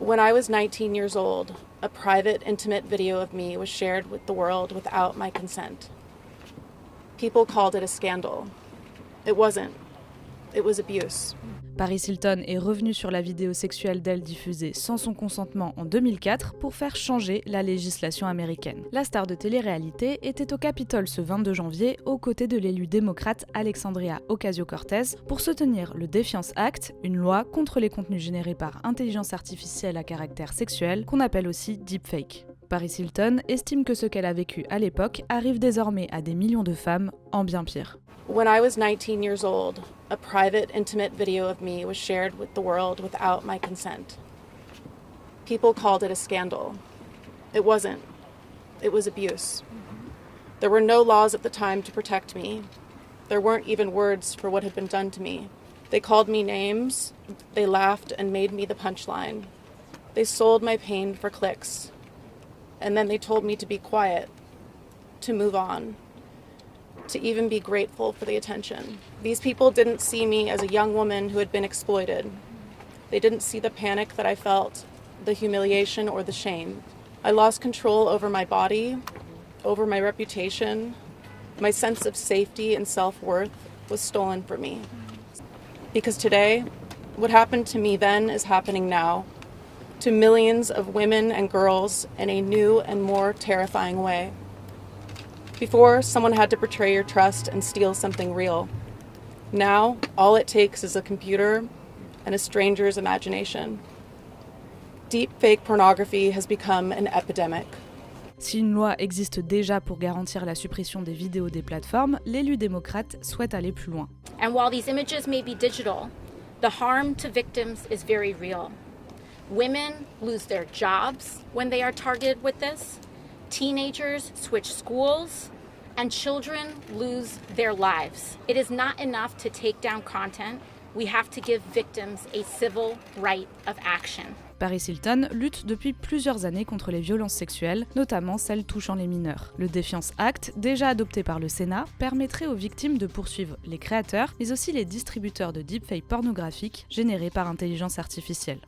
When I was 19 years old, a private, intimate video of me was shared with the world without my consent. People called it a scandal. It wasn't. It was abuse. Paris Hilton est revenue sur la vidéo sexuelle d'elle diffusée sans son consentement en 2004 pour faire changer la législation américaine. La star de télé-réalité était au Capitole ce 22 janvier aux côtés de l'élu démocrate Alexandria Ocasio-Cortez pour soutenir le Defiance Act, une loi contre les contenus générés par intelligence artificielle à caractère sexuel qu'on appelle aussi deepfake. Paris Hilton estime que ce qu'elle a vécu à l'époque arrive désormais à des millions de femmes en bien pire. When I was 19 years old, a private, intimate video of me was shared with the world without my consent. People called it a scandal. It wasn't. It was abuse. There were no laws at the time to protect me. There weren't even words for what had been done to me. They called me names, they laughed and made me the punchline. They sold my pain for clicks. And then they told me to be quiet, to move on, to even be grateful for the attention. These people didn't see me as a young woman who had been exploited. They didn't see the panic that I felt, the humiliation or the shame. I lost control over my body, over my reputation. My sense of safety and self-worth was stolen from me. Because today, what happened to me then is happening now, to millions of women and girls in a new and more terrifying way. Before, someone had to betray your trust and steal something real. Now, all it takes is a computer and a stranger's imagination. Deepfake pornography has become an epidemic. Si une loi existe déjà pour garantir la suppression des vidéos des plateformes, l'élu démocrate souhaite aller plus loin. And while these images may be digital, the harm to victims is very real. Women lose their jobs when they are targeted with this. Teenagers switch schools, and children lose their lives. It is not enough to take down content. We have to give victims a civil right of action. Paris Hilton lutte depuis plusieurs années contre les violences sexuelles, notamment celles touchant les mineurs. Le Defiance Act, déjà adopté par le Sénat, permettrait aux victimes de poursuivre les créateurs, mais aussi les distributeurs de deepfakes pornographiques générés par intelligence artificielle.